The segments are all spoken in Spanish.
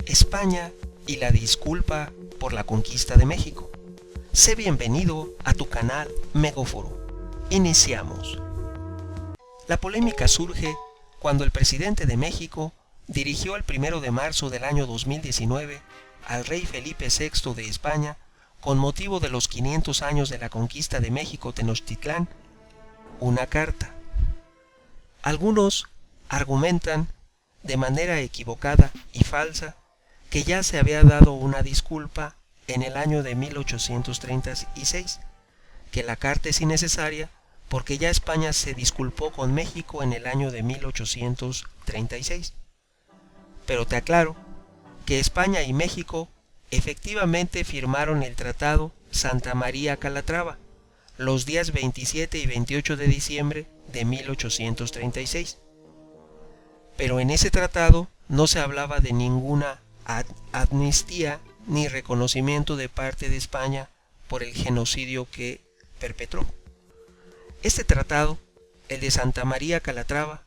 España y la disculpa por la conquista de México. Sé bienvenido a tu canal Megóforo. Iniciamos. La polémica surge cuando el presidente de México dirigió el 1 de marzo del año 2019 al rey Felipe VI de España, con motivo de los 500 años de la conquista de México Tenochtitlán, una carta. Algunos argumentan de manera equivocada y falsa que ya se había dado una disculpa en el año de 1836, que la carta es innecesaria porque ya España se disculpó con México en el año de 1836. Pero te aclaro que España y México efectivamente firmaron el Tratado Santa María Calatrava los días 27 y 28 de diciembre de 1836. Pero en ese tratado no se hablaba de ninguna amnistía ni reconocimiento de parte de España por el genocidio que perpetró. Este tratado, el de Santa María Calatrava,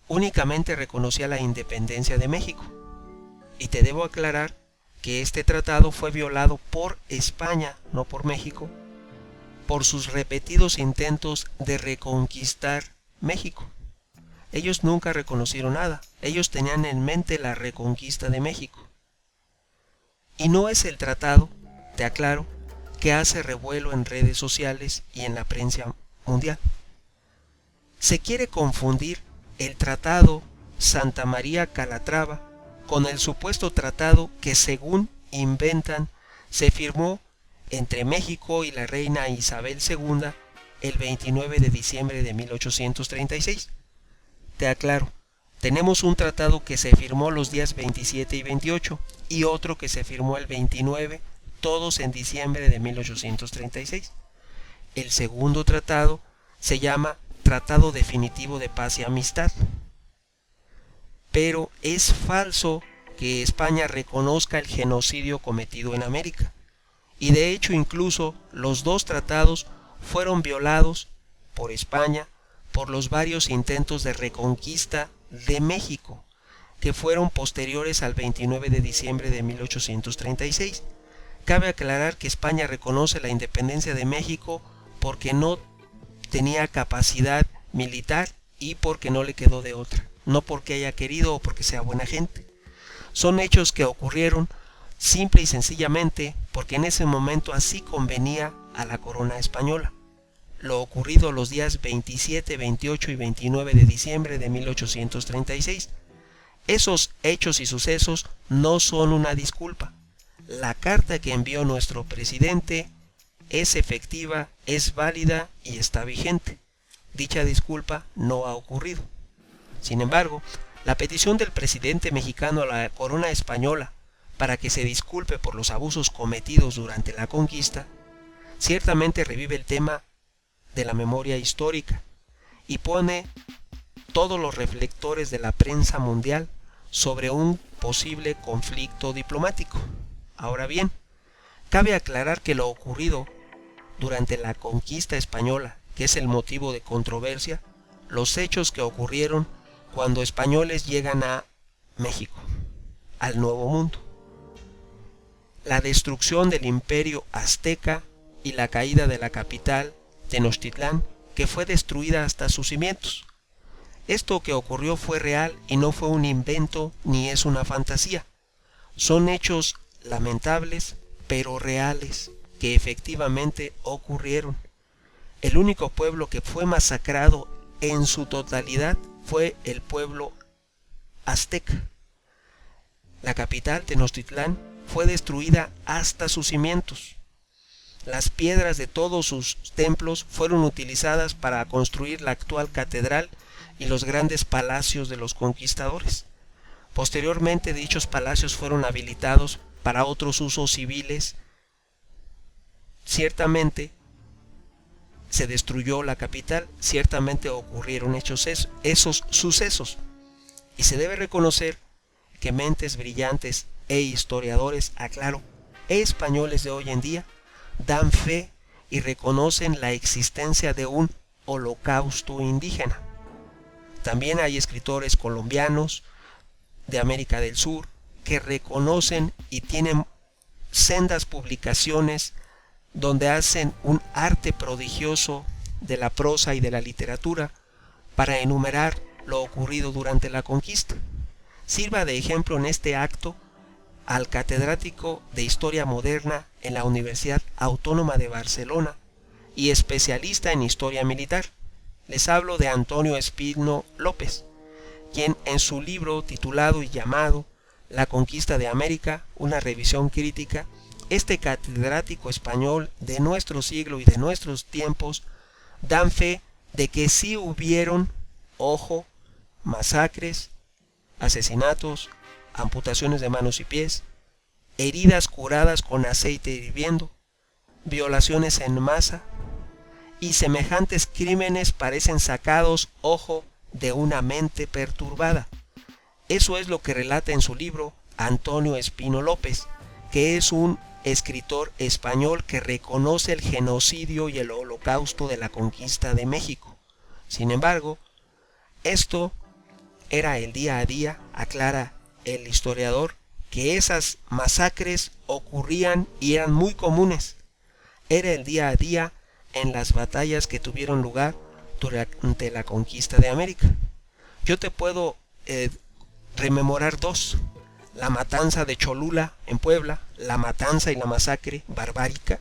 únicamente reconocía la independencia de México. Y te debo aclarar que este tratado fue violado por España, no por México, por sus repetidos intentos de reconquistar México. Ellos nunca reconocieron nada, ellos tenían en mente la reconquista de México. Y no es el tratado, te aclaro, que hace revuelo en redes sociales y en la prensa mundial. Se quiere confundir el tratado Santa María Calatrava con el supuesto tratado que, según inventan, se firmó entre México y la reina Isabel II el 29 de diciembre de 1836. Te aclaro, tenemos un tratado que se firmó los días 27 y 28 y otro que se firmó el 29, todos en diciembre de 1836. El segundo tratado se llama Tratado Definitivo de Paz y Amistad. Pero es falso que España reconozca el genocidio cometido en América. Y de hecho incluso los dos tratados fueron violados por España por los varios intentos de reconquista de México, que fueron posteriores al 29 de diciembre de 1836. Cabe aclarar que España reconoce la independencia de México porque no tenía capacidad militar y porque no le quedó de otra, no porque haya querido o porque sea buena gente. Son hechos que ocurrieron simple y sencillamente porque en ese momento así convenía a la corona española. Lo ocurrido los días 27, 28 y 29 de diciembre de 1836. Esos hechos y sucesos no son una disculpa. La carta que envió nuestro presidente es efectiva, es válida y está vigente. Dicha disculpa no ha ocurrido. Sin embargo, la petición del presidente mexicano a la corona española para que se disculpe por los abusos cometidos durante la conquista, ciertamente revive el tema de la memoria histórica y pone todos los reflectores de la prensa mundial sobre un posible conflicto diplomático. Ahora bien, cabe aclarar que lo ocurrido durante la conquista española, que es el motivo de controversia, los hechos que ocurrieron cuando españoles llegan a México, al Nuevo Mundo, la destrucción del imperio azteca y la caída de la capital Tenochtitlán, que fue destruida hasta sus cimientos. Esto que ocurrió fue real y no fue un invento ni es una fantasía. Son hechos lamentables, pero reales, que efectivamente ocurrieron. El único pueblo que fue masacrado en su totalidad fue el pueblo azteca. La capital, Tenochtitlán, fue destruida hasta sus cimientos. Las piedras de todos sus templos fueron utilizadas para construir la actual catedral y los grandes palacios de los conquistadores. Posteriormente, dichos palacios fueron habilitados para otros usos civiles. Ciertamente se destruyó la capital, ciertamente ocurrieron esos sucesos, y se debe reconocer que mentes brillantes e historiadores, aclaro, españoles de hoy en día, dan fe y reconocen la existencia de un holocausto indígena. También hay escritores colombianos, de América del Sur, que reconocen y tienen sendas publicaciones donde hacen un arte prodigioso de la prosa y de la literatura para enumerar lo ocurrido durante la conquista. Sirva de ejemplo en este acto al catedrático de Historia Moderna en la Universidad Autónoma de Barcelona y especialista en Historia Militar. Les hablo de Antonio Espino López, quien en su libro titulado y llamado La conquista de América, una revisión crítica, este catedrático español de nuestro siglo y de nuestros tiempos dan fe de que sí hubieron, ojo, masacres, asesinatos, amputaciones de manos y pies, heridas curadas con aceite hirviendo, violaciones en masa, y semejantes crímenes parecen sacados, ojo, de una mente perturbada. Eso es lo que relata en su libro Antonio Espino López, que es un escritor español que reconoce el genocidio y el holocausto de la conquista de México. Sin embargo, esto era el día a día, aclara el historiador, que esas masacres ocurrían y eran muy comunes. Era el día a día en las batallas que tuvieron lugar durante la conquista de América. Yo te puedo rememorar dos: la matanza de Cholula en Puebla, la matanza y la masacre barbárica,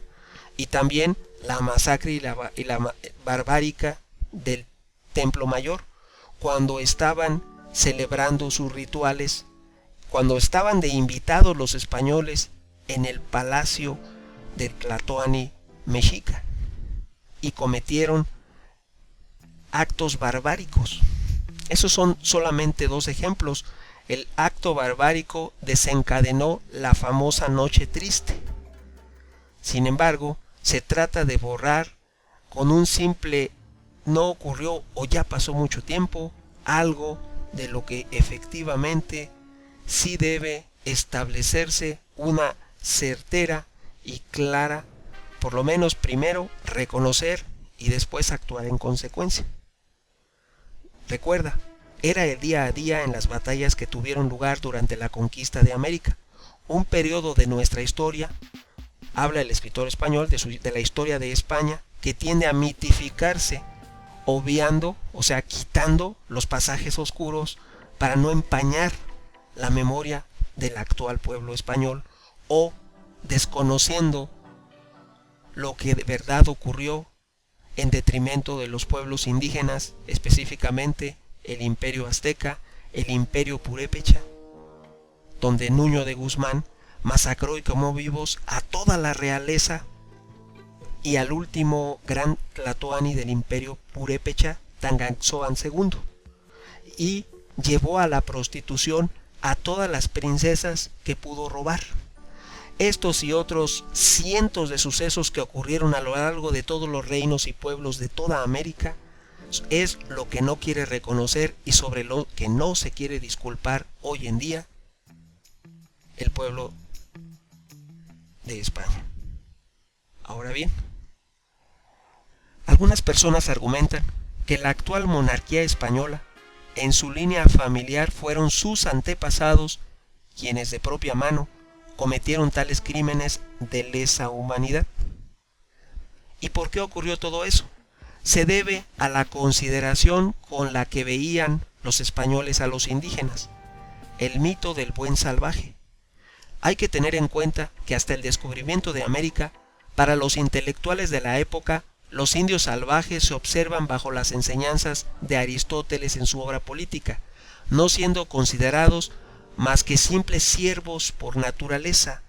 y también la masacre y la barbárica del Templo Mayor, cuando estaban celebrando sus rituales, cuando estaban de invitados los españoles en el palacio del Tlatoani mexica, y cometieron actos barbáricos. Esos son solamente dos ejemplos. El acto barbárico desencadenó la famosa Noche Triste. Sin embargo, se trata de borrar con un simple no ocurrió o ya pasó mucho tiempo algo de lo que efectivamente sí debe establecerse una certera y clara, por lo menos primero reconocer y después actuar en consecuencia. Recuerda, era el día a día en las batallas que tuvieron lugar durante la conquista de América, un periodo de nuestra historia, habla el escritor español de la historia de España, que tiende a mitificarse, obviando, o sea, quitando los pasajes oscuros para no empañar la memoria del actual pueblo español o desconociendo lo que de verdad ocurrió en detrimento de los pueblos indígenas, específicamente el imperio azteca, el imperio purépecha, donde Nuño de Guzmán masacró y quemó vivos a toda la realeza y al último gran tlatoani del imperio purépecha, Tangaxoan II, y llevó a la prostitución a todas las princesas que pudo robar. Estos y otros cientos de sucesos que ocurrieron a lo largo de todos los reinos y pueblos de toda América es lo que no quiere reconocer y sobre lo que no se quiere disculpar hoy en día el pueblo de España. Ahora bien, algunas personas argumentan que la actual monarquía española, en su línea familiar, fueron sus antepasados quienes de propia mano cometieron tales crímenes de lesa humanidad. ¿Y por qué ocurrió todo eso? Se debe a la consideración con la que veían los españoles a los indígenas, el mito del buen salvaje. Hay que tener en cuenta que hasta el descubrimiento de América, para los intelectuales de la época, los indios salvajes se observan bajo las enseñanzas de Aristóteles en su obra política, no siendo considerados más que simples siervos por naturaleza,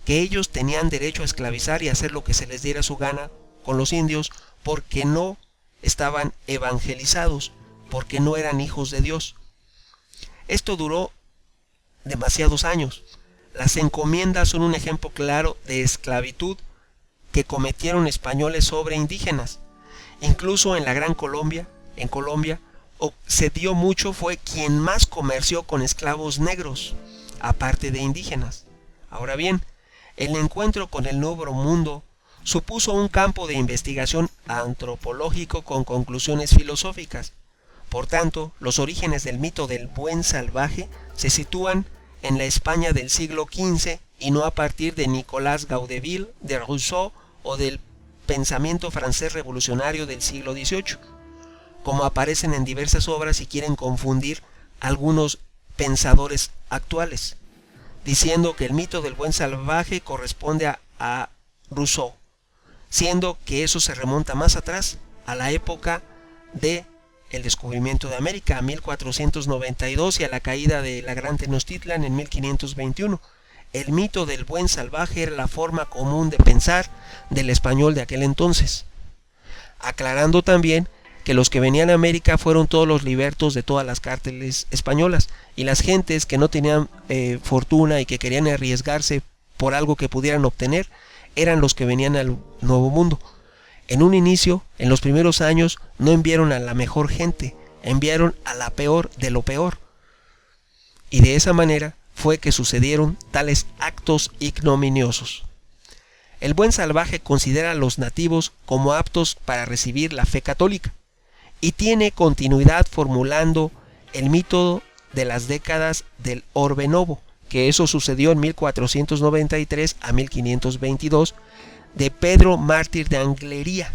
que ellos tenían derecho a esclavizar y hacer lo que se les diera su gana con los indios porque no estaban evangelizados, porque no eran hijos de Dios. Esto duró demasiados años. Las encomiendas son un ejemplo claro de esclavitud que cometieron españoles sobre indígenas. Incluso en la Gran Colombia, en Colombia, se dio mucho, fue quien más comerció con esclavos negros, aparte de indígenas. Ahora bien, el encuentro con el Nuevo Mundo supuso un campo de investigación antropológico con conclusiones filosóficas. Por tanto, los orígenes del mito del buen salvaje se sitúan en la España del siglo XV y no a partir de Nicolas Gaudeville, de Rousseau o del pensamiento francés revolucionario del siglo XVIII, como aparecen en diversas obras y quieren confundir algunos pensadores actuales, diciendo que el mito del buen salvaje corresponde a Rousseau, siendo que eso se remonta más atrás, a la época de el descubrimiento de América, a 1492, y a la caída de la Gran Tenochtitlan en 1521. El mito del buen salvaje era la forma común de pensar del español de aquel entonces, aclarando también que los que venían a América fueron todos los libertos de todas las cárteles españolas, y las gentes que no tenían fortuna y que querían arriesgarse por algo que pudieran obtener eran los que venían al Nuevo Mundo. En un inicio, en los primeros años, no enviaron a la mejor gente, enviaron a la peor de lo peor. Y de esa manera fue que sucedieron tales actos ignominiosos. El buen salvaje considera a los nativos como aptos para recibir la fe católica y tiene continuidad formulando el mito de las décadas del Orbe Novo, que eso sucedió en 1493 a 1522, de Pedro Mártir de Anglería,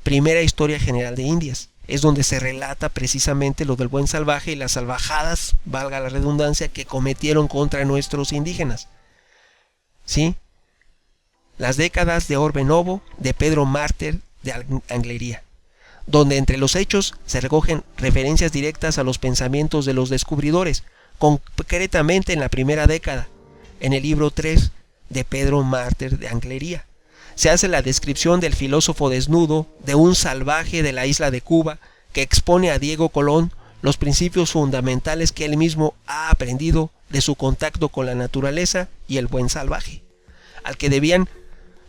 primera historia general de Indias. Es donde se relata precisamente lo del buen salvaje y las salvajadas, valga la redundancia, que cometieron contra nuestros indígenas. ¿Sí? Las décadas de Orbe Novo, de Pedro Mártir de Anglería, donde entre los hechos se recogen referencias directas a los pensamientos de los descubridores, concretamente en la primera década, en el libro 3 de Pedro Mártir de Anglería. Se hace la descripción del filósofo desnudo, de un salvaje de la isla de Cuba, que expone a Diego Colón los principios fundamentales que él mismo ha aprendido de su contacto con la naturaleza y el buen salvaje, al que debían,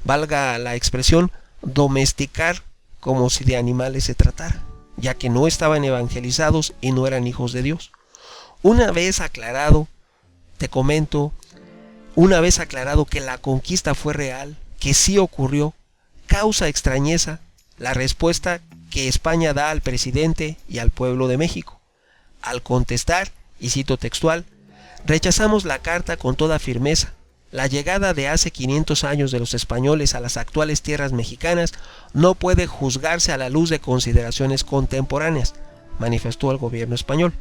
valga la expresión, domesticar como si de animales se tratara, ya que no estaban evangelizados y no eran hijos de Dios. Una vez aclarado, te comento, una vez aclarado que la conquista fue real, que sí ocurrió, causa extrañeza la respuesta que España da al presidente y al pueblo de México. Al contestar, y cito textual, rechazamos la carta con toda firmeza. La llegada de hace 500 años de los españoles a las actuales tierras mexicanas no puede juzgarse a la luz de consideraciones contemporáneas, manifestó el gobierno español.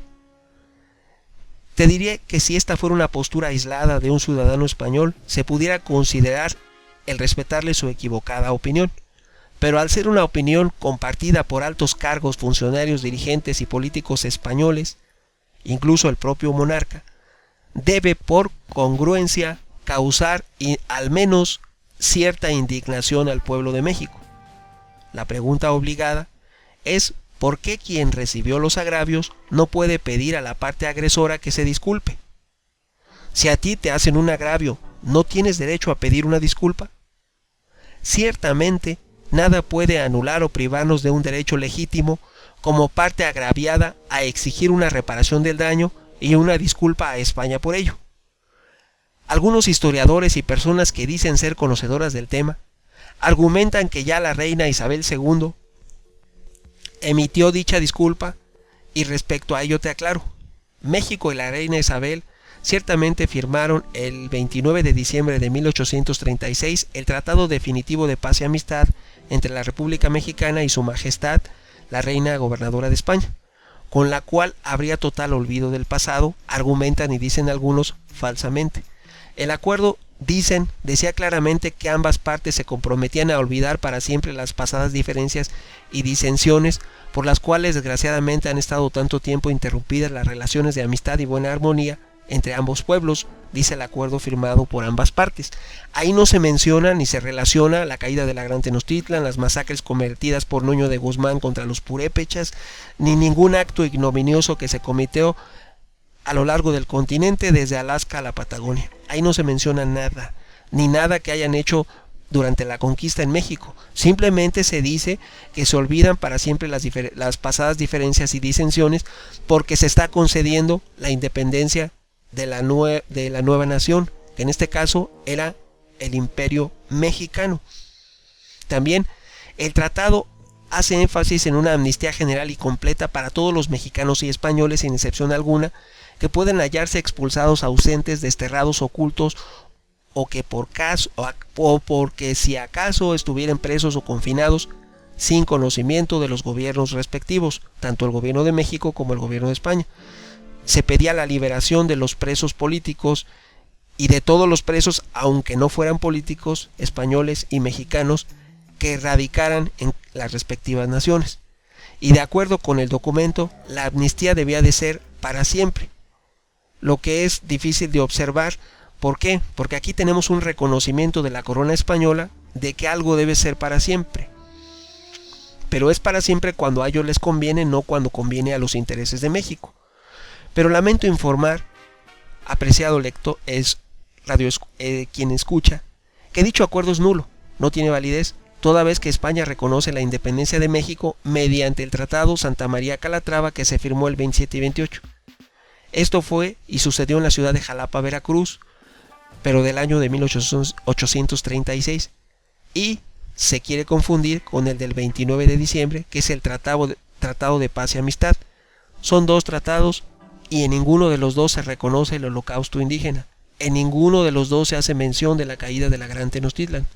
Te diré que si esta fuera una postura aislada de un ciudadano español, se pudiera considerar el respetarle su equivocada opinión, pero al ser una opinión compartida por altos cargos, funcionarios, dirigentes y políticos españoles, incluso el propio monarca, debe por congruencia causar al menos cierta indignación al pueblo de México. La pregunta obligada es ¿por qué quien recibió los agravios no puede pedir a la parte agresora que se disculpe? Si a ti te hacen un agravio, ¿no tienes derecho a pedir una disculpa? Ciertamente, nada puede anular o privarnos de un derecho legítimo como parte agraviada a exigir una reparación del daño y una disculpa a España por ello. Algunos historiadores y personas que dicen ser conocedoras del tema argumentan que ya la reina Isabel II emitió dicha disculpa, y respecto a ello te aclaro, México y la reina Isabel ciertamente firmaron el 29 de diciembre de 1836 el Tratado Definitivo de Paz y Amistad entre la República Mexicana y Su Majestad, la Reina Gobernadora de España, con la cual habría total olvido del pasado, argumentan y dicen algunos falsamente. El acuerdo, decía claramente que ambas partes se comprometían a olvidar para siempre las pasadas diferencias y disensiones por las cuales desgraciadamente han estado tanto tiempo interrumpidas las relaciones de amistad y buena armonía entre ambos pueblos, dice el acuerdo firmado por ambas partes. Ahí no se menciona ni se relaciona la caída de la Gran Tenochtitlan, las masacres cometidas por Nuño de Guzmán contra los purépechas, ni ningún acto ignominioso que se cometió a lo largo del continente desde Alaska a la Patagonia. Ahí no se menciona nada, ni nada que hayan hecho durante la conquista en México. Simplemente se dice que se olvidan para siempre las pasadas diferencias y disensiones porque se está concediendo la independencia de la nueva nación, que en este caso era el Imperio Mexicano. También el tratado hace énfasis en una amnistía general y completa para todos los mexicanos y españoles sin excepción alguna, que pueden hallarse expulsados, ausentes, desterrados, ocultos, o que porque si acaso estuvieran presos o confinados sin conocimiento de los gobiernos respectivos, tanto el gobierno de México como el gobierno de España. Se pedía la liberación de los presos políticos y de todos los presos, aunque no fueran políticos, españoles y mexicanos, que radicaran en las respectivas naciones. Y de acuerdo con el documento, la amnistía debía de ser para siempre, lo que es difícil de observar. ¿Por qué? Porque aquí tenemos un reconocimiento de la corona española de que algo debe ser para siempre. Pero es para siempre cuando a ellos les conviene, no cuando conviene a los intereses de México. Pero lamento informar, apreciado lector, quien escucha, que dicho acuerdo es nulo, no tiene validez, toda vez que España reconoce la independencia de México mediante el Tratado Santa María-Calatrava que se firmó el 27 y 28. Esto fue y sucedió en la ciudad de Jalapa, Veracruz, pero del año de 1836, y se quiere confundir con el del 29 de diciembre, que es el Tratado de Paz y Amistad. Son dos tratados y en ninguno de los dos se reconoce el holocausto indígena. En ninguno de los dos se hace mención de la caída de la Gran Tenochtitlan.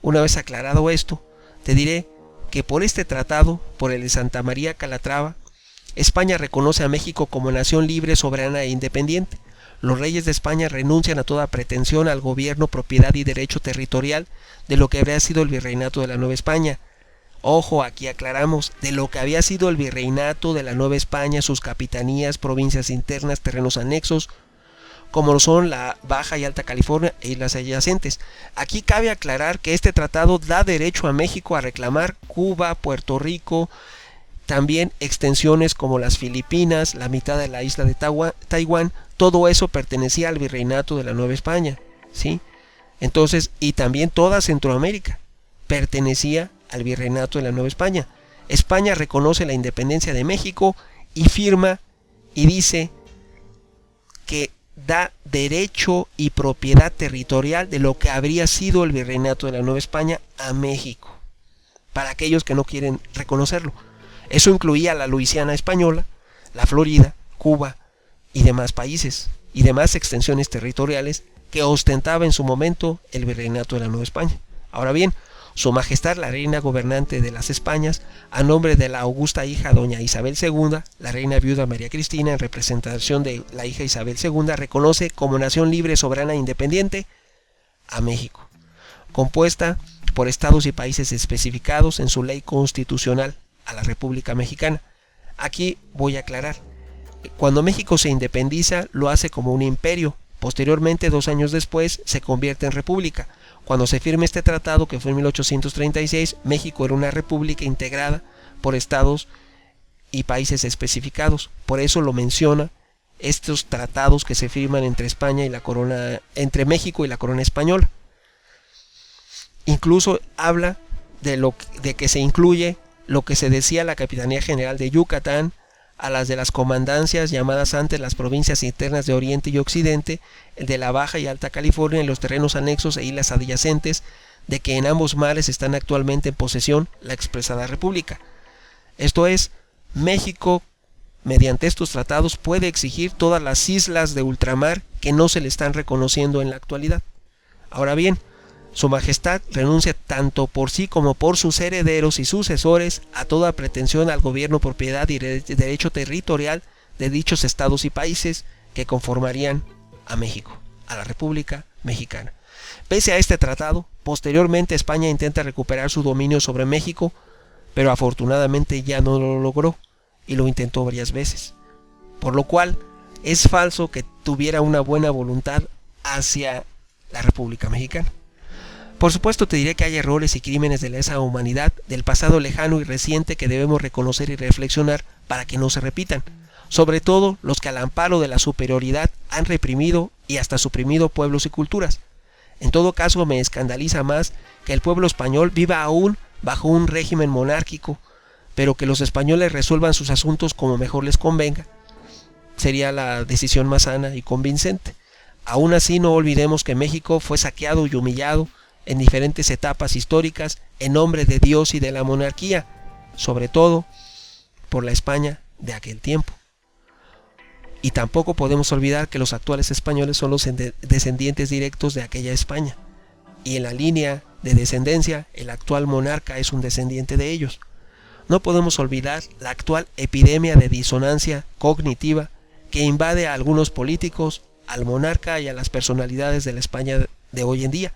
Una vez aclarado esto, te diré que por este tratado, por el de Santa María Calatrava, España reconoce a México como nación libre, soberana e independiente. Los reyes de España renuncian a toda pretensión al gobierno, propiedad y derecho territorial de lo que habría sido el virreinato de la Nueva España. Ojo, aquí aclaramos, de lo que había sido el virreinato de la Nueva España, sus capitanías, provincias internas, terrenos anexos, como lo son la Baja y Alta California e islas adyacentes. Aquí cabe aclarar que este tratado da derecho a México a reclamar Cuba, Puerto Rico, también extensiones como las Filipinas, la mitad de la isla de Taiwán, todo eso pertenecía al virreinato de la Nueva España, ¿sí? Entonces, y también toda Centroamérica pertenecía al virreinato de la Nueva España. España reconoce la independencia de México y firma y dice que da derecho y propiedad territorial de lo que habría sido el virreinato de la Nueva España a México, para aquellos que no quieren reconocerlo. Eso incluía la Luisiana española, la Florida, Cuba y demás países y demás extensiones territoriales que ostentaba en su momento el virreinato de la Nueva España. Ahora bien, Su Majestad la Reina Gobernante de las Españas, a nombre de la augusta hija doña Isabel II, la reina viuda María Cristina, en representación de la hija Isabel II, reconoce como nación libre, soberana e independiente a México, compuesta por estados y países especificados en su ley constitucional a la República Mexicana. Aquí voy a aclarar, cuando México se independiza lo hace como un imperio, posteriormente 2 años después se convierte en república. Cuando se firma este tratado, que fue en 1836, México era una república integrada por estados y países especificados. Por eso lo menciona estos tratados que se firman entre España y la corona, entre México y la corona española. Incluso habla de que se incluye lo que se decía la Capitanía General de Yucatán, a las de las comandancias llamadas antes las provincias internas de Oriente y Occidente, el de la Baja y Alta California y los terrenos anexos e islas adyacentes, de que en ambos mares están actualmente en posesión la expresada república. Esto es, México, mediante estos tratados, puede exigir todas las islas de ultramar que no se le están reconociendo en la actualidad. Ahora bien, Su Majestad renuncia tanto por sí como por sus herederos y sucesores a toda pretensión al gobierno, propiedad y derecho territorial de dichos estados y países que conformarían a México, a la República Mexicana. Pese a este tratado, posteriormente España intenta recuperar su dominio sobre México, pero afortunadamente ya no lo logró y lo intentó varias veces, por lo cual es falso que tuviera una buena voluntad hacia la República Mexicana. Por supuesto te diré que hay errores y crímenes de lesa humanidad del pasado lejano y reciente que debemos reconocer y reflexionar para que no se repitan, sobre todo los que al amparo de la superioridad han reprimido y hasta suprimido pueblos y culturas. En todo caso me escandaliza más que el pueblo español viva aún bajo un régimen monárquico, pero que los españoles resuelvan sus asuntos como mejor les convenga. Sería la decisión más sana y convincente. Aún así no olvidemos que México fue saqueado y humillado en diferentes etapas históricas en nombre de Dios y de la monarquía, sobre todo por la España de aquel tiempo. Y tampoco podemos olvidar que los actuales españoles son los descendientes directos de aquella España. Y en la línea de descendencia, el actual monarca es un descendiente de ellos. No podemos olvidar la actual epidemia de disonancia cognitiva que invade a algunos políticos, al monarca y a las personalidades de la España de hoy en día,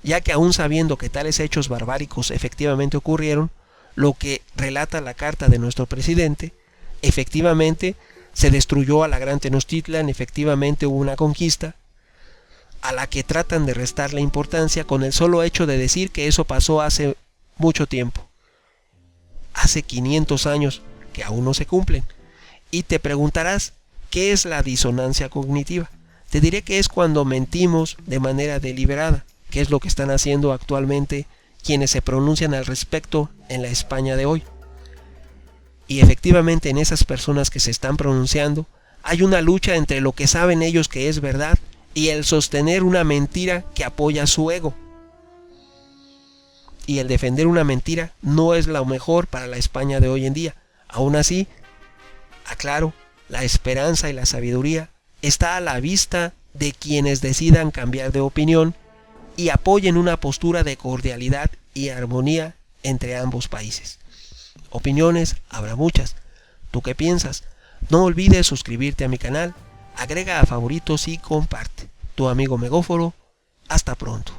ya que aún sabiendo que tales hechos barbáricos efectivamente ocurrieron, lo que relata la carta de nuestro presidente, efectivamente se destruyó a la Gran Tenochtitlan, efectivamente hubo una conquista, a la que tratan de restarle importancia con el solo hecho de decir que eso pasó hace mucho tiempo, hace 500 años, que aún no se cumplen. Y te preguntarás, ¿qué es la disonancia cognitiva? Te diré que es cuando mentimos de manera deliberada, que es lo que están haciendo actualmente quienes se pronuncian al respecto en la España de hoy. Y efectivamente en esas personas que se están pronunciando hay una lucha entre lo que saben ellos que es verdad y el sostener una mentira que apoya su ego. Y el defender una mentira no es lo mejor para la España de hoy en día. Aún así, aclaro, la esperanza y la sabiduría está a la vista de quienes decidan cambiar de opinión y apoyen una postura de cordialidad y armonía entre ambos países. Opiniones habrá muchas. ¿Tú qué piensas? No olvides suscribirte a mi canal, agrega a favoritos y comparte. Tu amigo Megóforo. Hasta pronto.